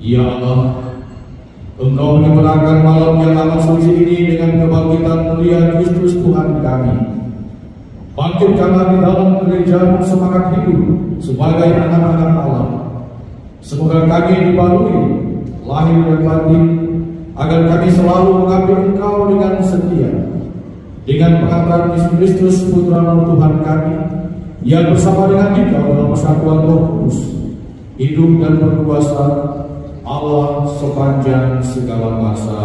Ya Allah, Engkau menyempurnakan malam yang amat suci ini dengan kebangkitan mulia Kristus Tuhan kami. Bangkitkanlah di dalam gereja semangat hidup sebagai anak-anak Allah. Semoga kami dibalui lahir dan batin, agar kami selalu mengabdi Engkau dengan setia. Dengan pengantaran Yesus Kristus Putra Tuhan kami, yang bersama dengan Engkau dalam persatuan Roh Kudus, hidup dan berkuasa Allah sepanjang segala masa.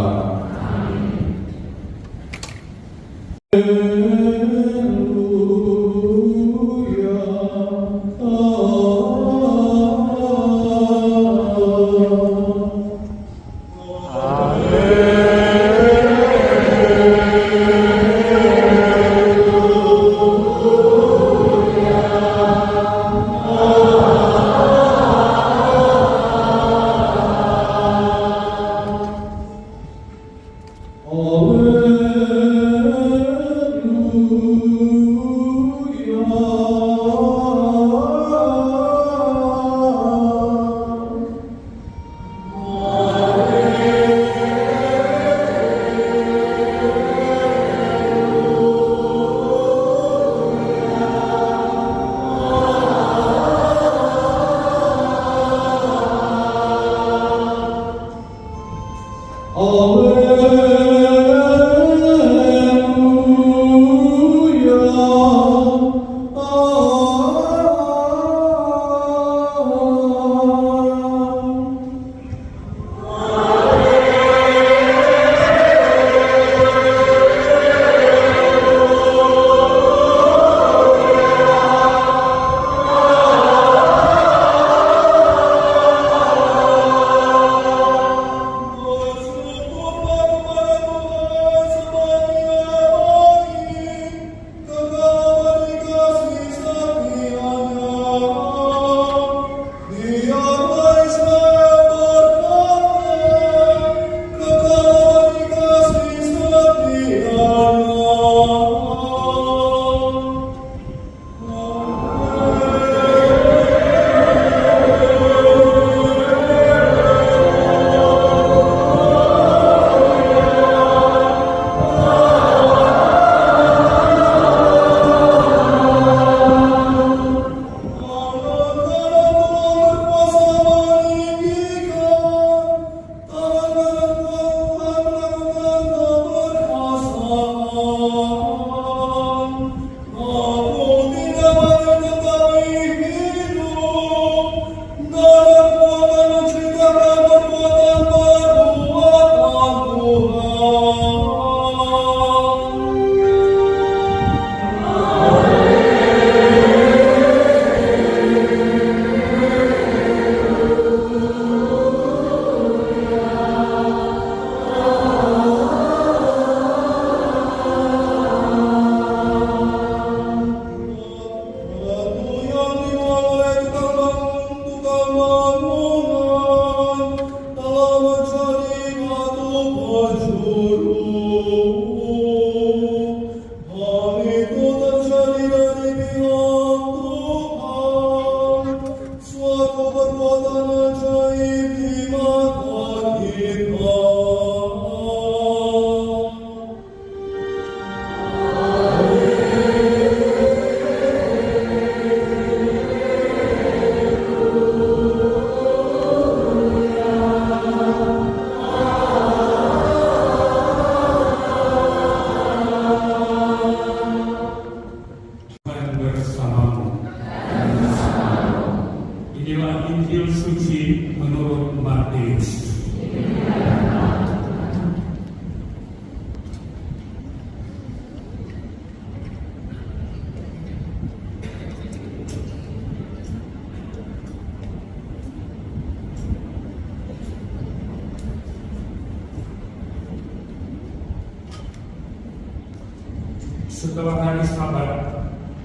Setelah hari Sabat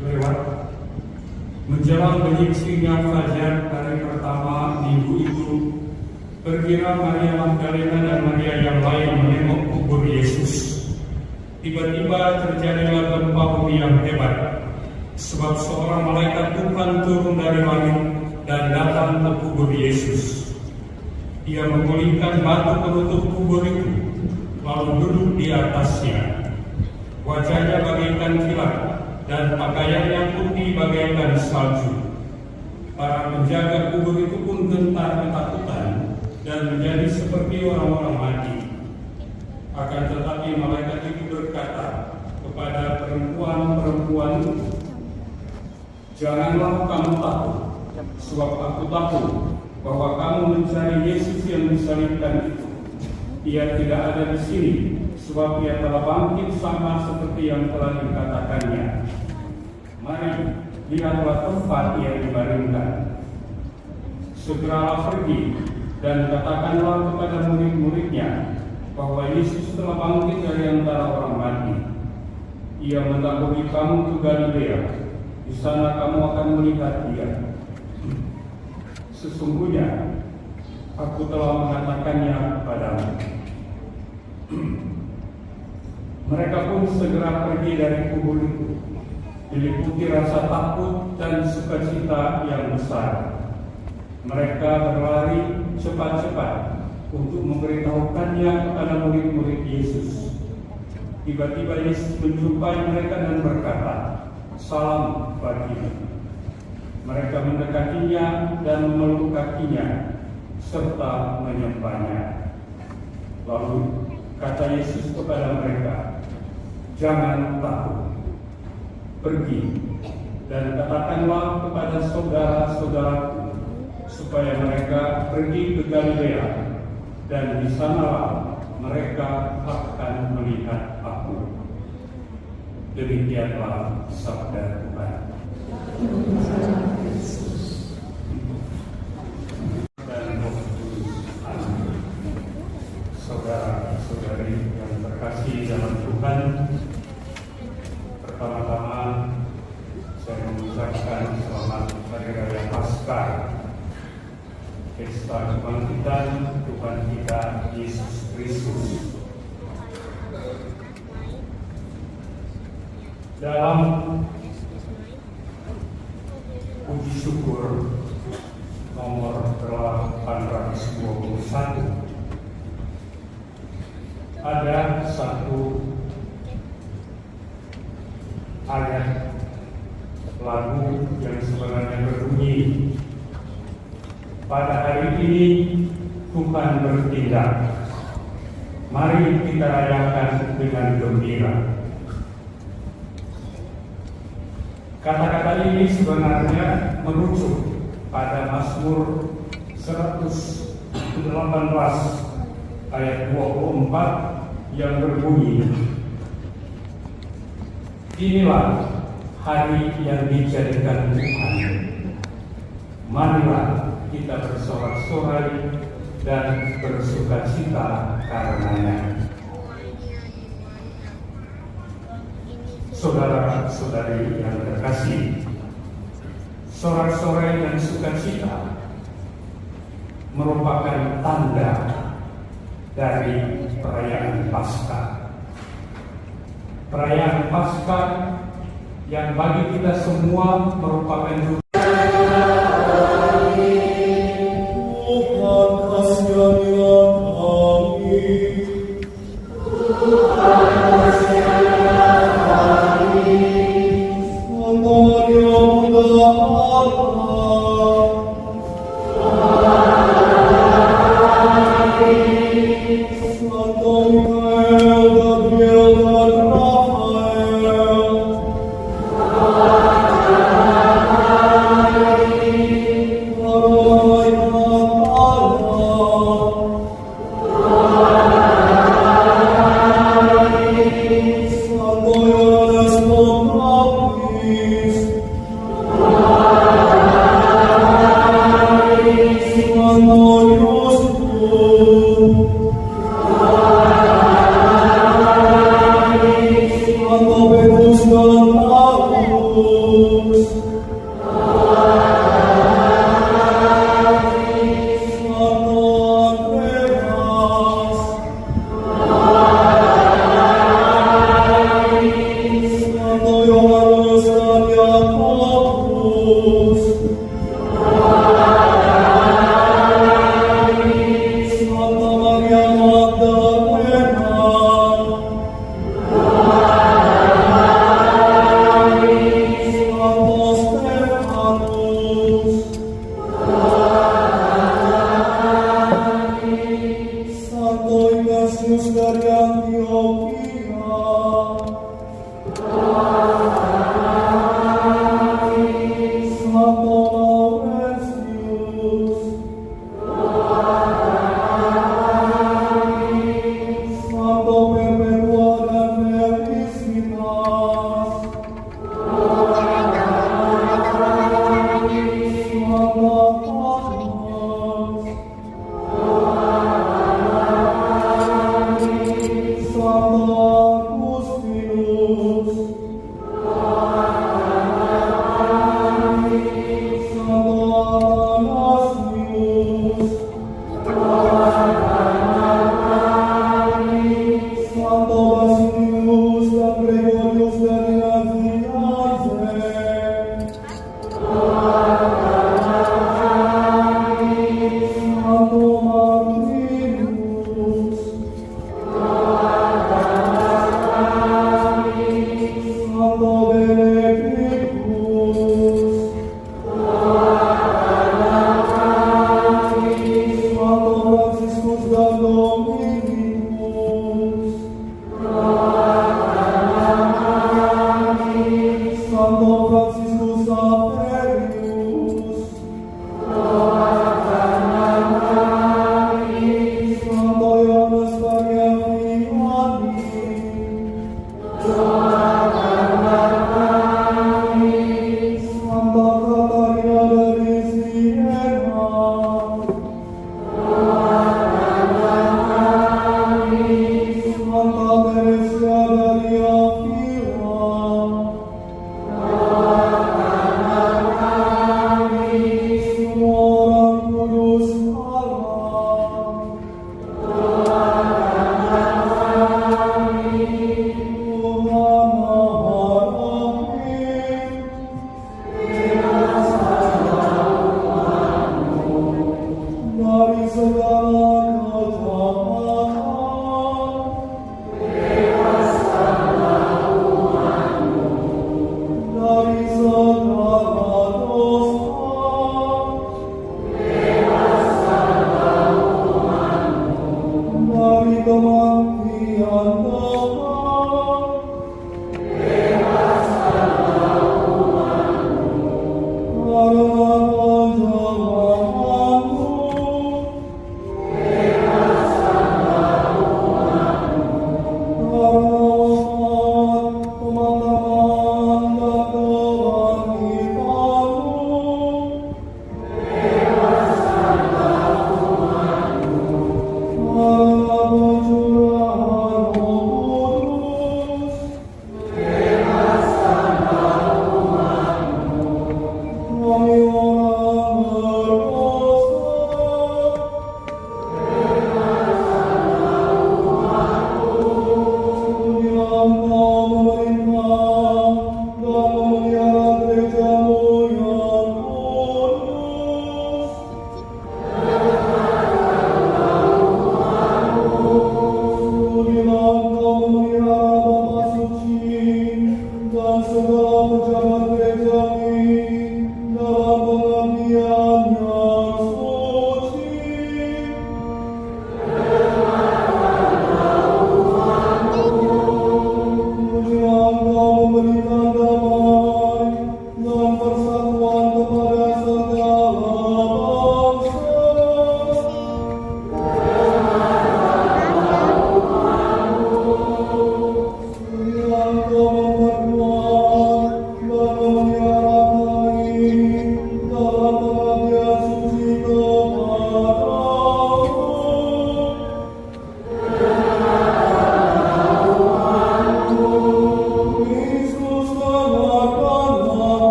lewat, menjelang menyingsingnya fajar hari pertama minggu itu, pergilah Maria Magdalena dan Maria yang lain menengok kubur Yesus. Tiba-tiba terjadilah gempa bumi yang hebat, sebab seorang malaikat Tuhan turun dari langit dan datang ke kubur Yesus. Ia menggulingkan batu penutup kubur itu, lalu duduk di atasnya. Wajahnya bagaikan kilat, dan pakaiannya putih bagaikan salju. Para penjaga kubur itu pun gentar ketakutan dan menjadi seperti orang-orang mati. Akan tetapi malaikat itu berkata kepada perempuan-perempuan itu, "Janganlah kamu takut, sebab aku tahu bahwa kamu mencari Yesus yang disalibkan itu. Ia tidak ada di sini, sebab ia telah bangkit sama seperti yang telah dikatakannya. Mari, lihatlah tempat ia dibaringkan. Segeralah pergi dan katakanlah kepada murid-muridnya bahwa Yesus telah bangkit dari antara orang mati. Ia mendahului kamu ke Galilea. Di sana kamu akan melihat dia. Sesungguhnya aku telah mengatakannya kepadamu." Mereka pun segera pergi dari kubur itu, diliputi rasa takut dan sukacita yang besar. Mereka berlari cepat-cepat untuk memberitahukannya kepada murid-murid Yesus. Tiba-tiba Yesus menjumpai mereka dan berkata, "Salam bagimu." Mereka mendekatinya dan memeluk kakinya serta menyembahnya. Lalu kata Yesus kepada mereka, "Jangan takut. Pergi dan katakanlah kepada saudara-saudaraku supaya mereka pergi ke Galilea, dan di sanalah mereka akan melihat aku." Demikianlah sabda Tuhan. Dan Roh Kudus. Amin. Saudara-saudari yang terkasih dalam Tuhan, pertama-tama saya mengucapkan selamat Hari Raya Paskah, pesta kebangkitan Tuhan kita Yesus Kristus. Dalam puji syukur nomor 821 ada satu ayat lagu yang sebenarnya berbunyi, "Pada hari ini Tuhan bertindak, mari kita rayakan dengan gembira." Kata-kata ini sebenarnya merujuk pada Mazmur 118 ayat 24 yang berbunyi, "Inilah hari yang dijadikan Tuhan. Marilah kita bersorak-sorai dan bersukacita karenanya." Saudara-saudari yang terkasih, sorak-sorai dan sukacita merupakan tanda dari perayaan Paskah. Perayaan Paskah yang bagi kita semua merupakan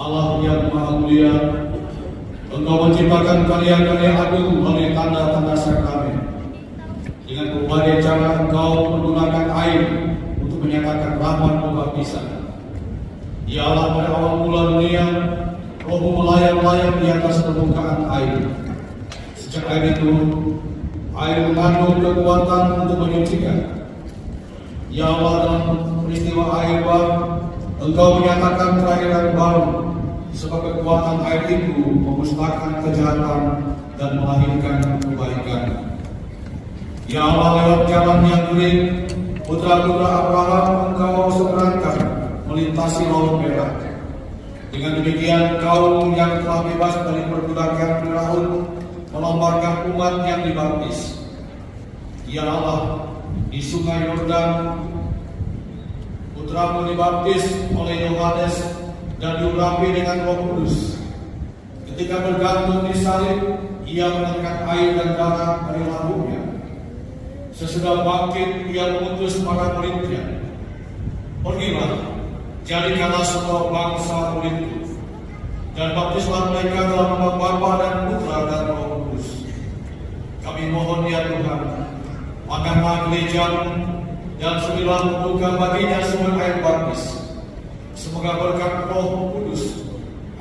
Allah yang Maha Mulia, Engkau menciptakan karya-karya agung melalui tanda-tanda sakramen. Dengan berbagai cara Engkau menggunakan air untuk menyatakan rahmat pembaptisan. Ya Allah, pada awal mula dunia, Roh-Mu melayang-layang di atas permukaan air. Sejak air itu, air mengandung kekuatan untuk menyucikan. Ya Allah, dalam peristiwa air baru, Engkau menyatakan kelahiran baru, sebab kekuatan air itu memusnahkan kejahatan dan melahirkan kebaikan. Ya Allah, lewat jalan yang kering, putra-putra Abraham Engkau seberangkan melintasi Laut Merah. Dengan demikian, kaum yang telah bebas dari perbudakan Firaun melombarkan umat yang dibaptis. Ya Allah, di Sungai Yordan, putramu dibaptis oleh Yohanes dan diurapi dengan Roh Kudus. Ketika bergantung di salib, ia menekan air dan darah dari lambungnya. Sesudah bangkit, ia mengutus para muridnya. Pergilah, jadikanlah semua bangsa muridku, dan baptislah mereka dalam nama Bapa dan Putra dan Roh Kudus. Kami mohon ya Tuhan, makanlah gerejamu dan suruhlah membuka baginya semua air baptis. Semoga berkat Roh Kudus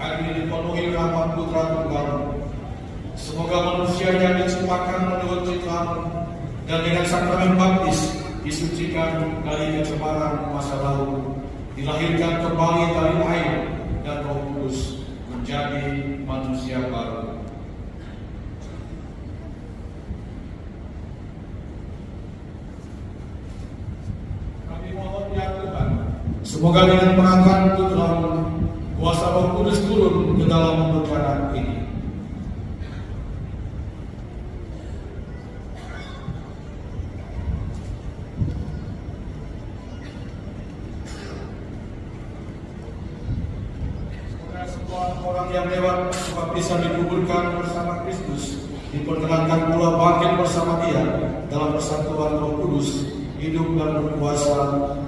air ini dipenuhi rahmat Putra Tunggal. Semoga manusia yang diciptakan menurut ciptaanmu dan dengan sakramen baptis disucikan dari kecemaran masa lalu, dilahirkan kembali dari air dan Roh Kudus menjadi manusia baru. Kami mohon ya Tuhan, semoga dengan pengangkatan Putra-Mu, kuasa Roh Kudus turun ke dalam pemberkatan ini. Orang yang lewat baptisan dikuburkan bersama Kristus, diperkenankan pula bangkit bersama Dia dalam persatuan Roh Kudus, hidup dan berkuasa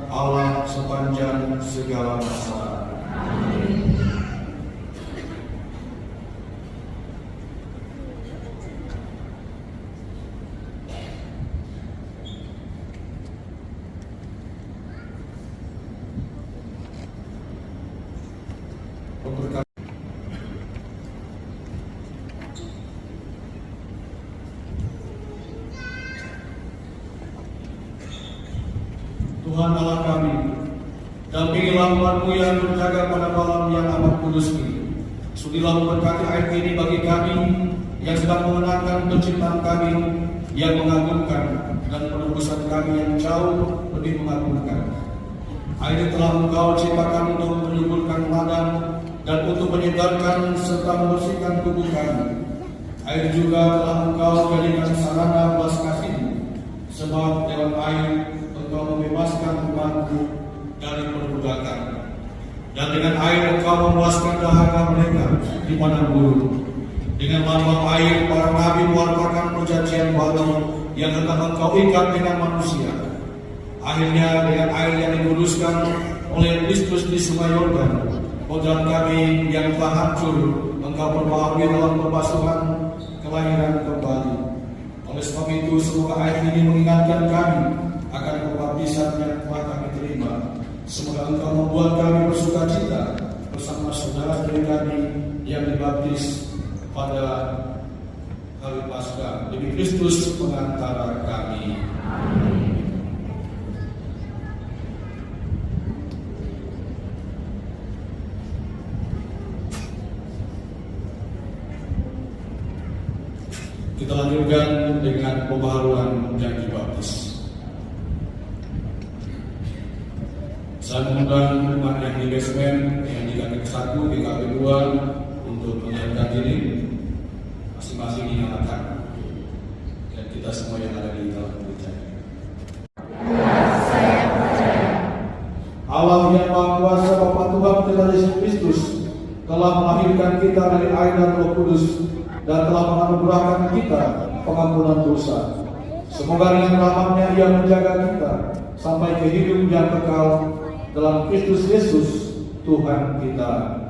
Allah sepanjang segala masa. Amin. Tuhan Allah kami, dampingilah umat-Mu yang berjaga pada malam yang amat kudus ini. Sudilah memberkati air ini bagi kami yang sedang mengenangkan penciptaan kami yang mengagumkan dan penebusan kami yang jauh lebih mengagumkan. Air telah Engkau ciptakan untuk menyuburkan badan dan untuk menyegarkan serta membersihkan tubuh kami. Air juga telah Engkau jadikan sarana belas kasih-Mu, sebab lewat air Engkau membebaskan umat-Mu dari perbudakan, dan dengan air Engkau memuaskan dahaga mereka di padang gurun. Dengan lambang air para nabi mewartakan perjanjian baru yang telah Engkau ikat dengan manusia. Akhirnya dengan air yang dikuduskan oleh Kristus di Sungai Yordan, kodam kami yang telah hancur Engkau perbaharui dalam pembasuhan kelahiran kembali. Oleh sebab itu, semoga air ini mengingatkan kami akan pembaptisan yang telah kami terima. Semoga Engkau membuat kami bersuka cita bersama saudara kami yang dibaptis pada hari Paskah demi Kristus pengantara kami. Amin. Kita lanjutkan dengan pembaharuan janji baptis. Saya mengundang umat yang di basement, yang di KPK 1, di KPK 2 untuk menyiapkan diri, masing-masing dinyalakan, dan kita semua yang ada di dalam gereja. Allah yang Maha Kuasa, Bapa Tuhan kita Yesus Kristus, telah melahirkan kita dari air dan Roh Kudus, dan telah menganugerahkan kita pengampunan dosa. Semoga dengan rahmat-Nya Ia menjaga kita sampai ke hidup yang kekal dalam Kristus Yesus Tuhan kita.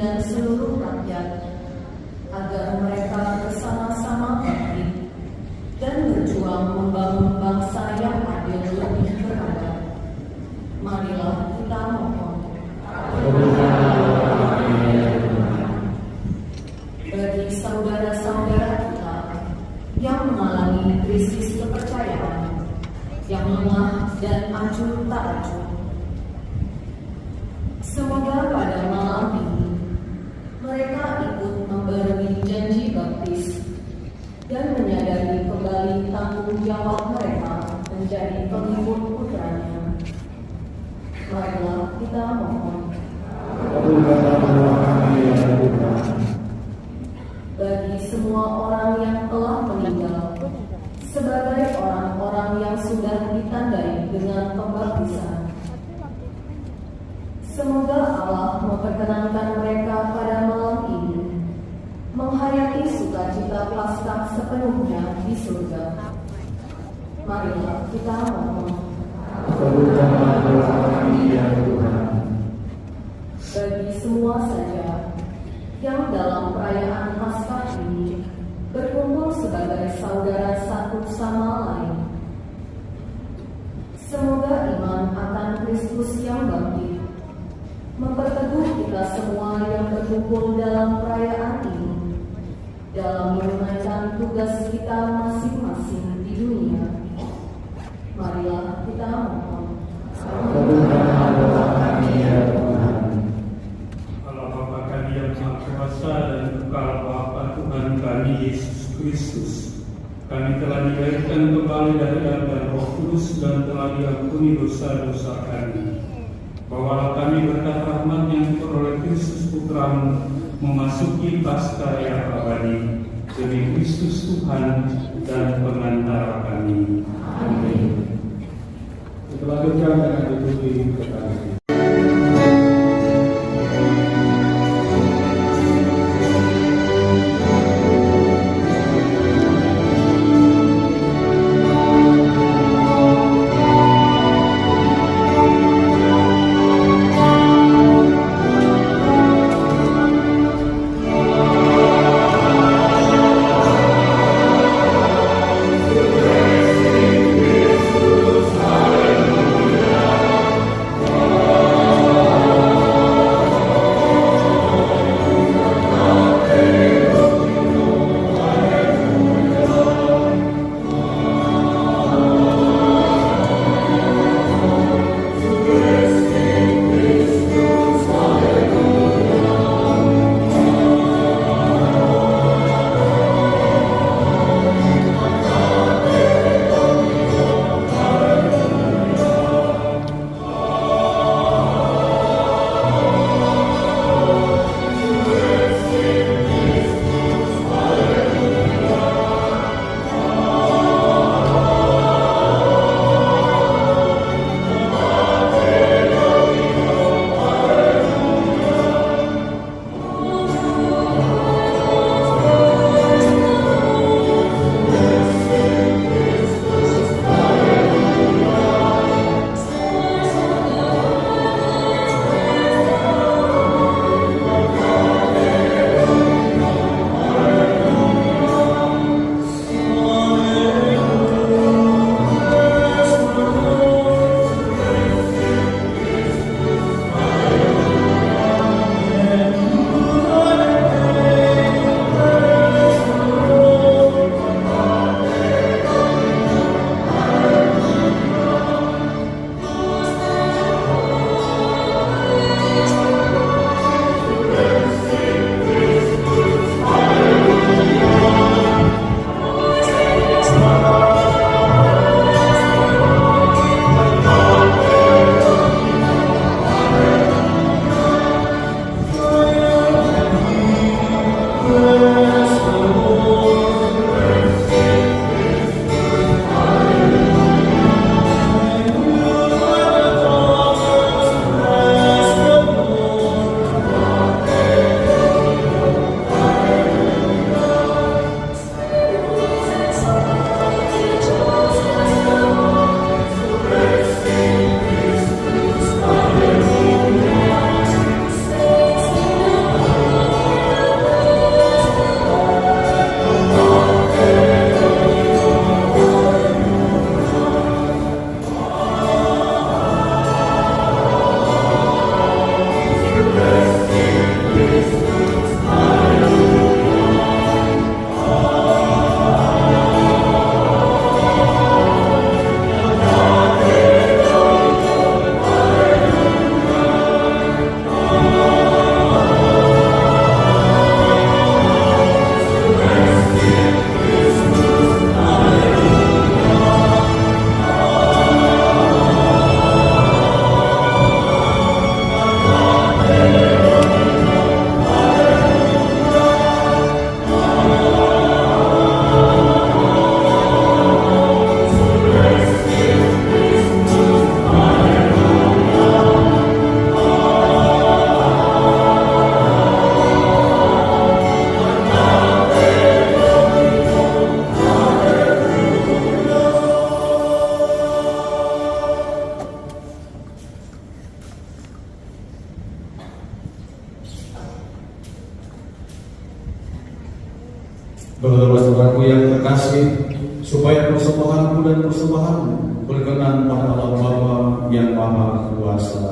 dan seluruh rakyat, agar mereka bersama-sama bangkit dan berjuang membangun bangsa yang adil lebih beradab. Marilah kita mohon. Bagi saudara-saudara kita yang mengalami krisis kepercayaan, yang lemah dan acuh tak acuh, semoga pada malam ini mereka ikut memberi janji baptis dan menyadari kembali tanggung jawab mereka menjadi pengikut putranya. Marilah kita mohon. Bagi semua orang yang telah meninggal, sebagai orang-orang yang sudah ditandai dengan pembaptisan, semoga Allah memperkenankan mereka pada malam ini menghayati sukacita Paskah sepenuhnya di surga. Marilah kita mohon. Bagi semua saja yang dalam perayaan Paskah ini berkumpul sebagai saudara satu sama lain, semoga iman akan Kristus yang bangkit memperteguh kita semua yang berkumpul dalam perayaan ini dalam menunaikan tugas kita masing-masing di dunia. Marilah kita mohon. Allah Bapa kami yang Maha Kuasa dan Kekal Bapa Tuhan kami Yesus Kristus, kami telah dilahirkan kembali dari dan Roh Kudus dan telah diampuni dosa-dosa kami. Bawalah kami berkat rahmat yang diperoleh Kristus Putramu memasuki Paskah yang abadi demi Kristus Tuhan dan pengantara kami. Amin. Selanjutnya dengan diikuti kekasih. Hallelujah. Saudara-saudaraku yang terkasih, supaya persembahanku dan persembahanmu berkenan pada Allah Bapa yang Maha Kuasa.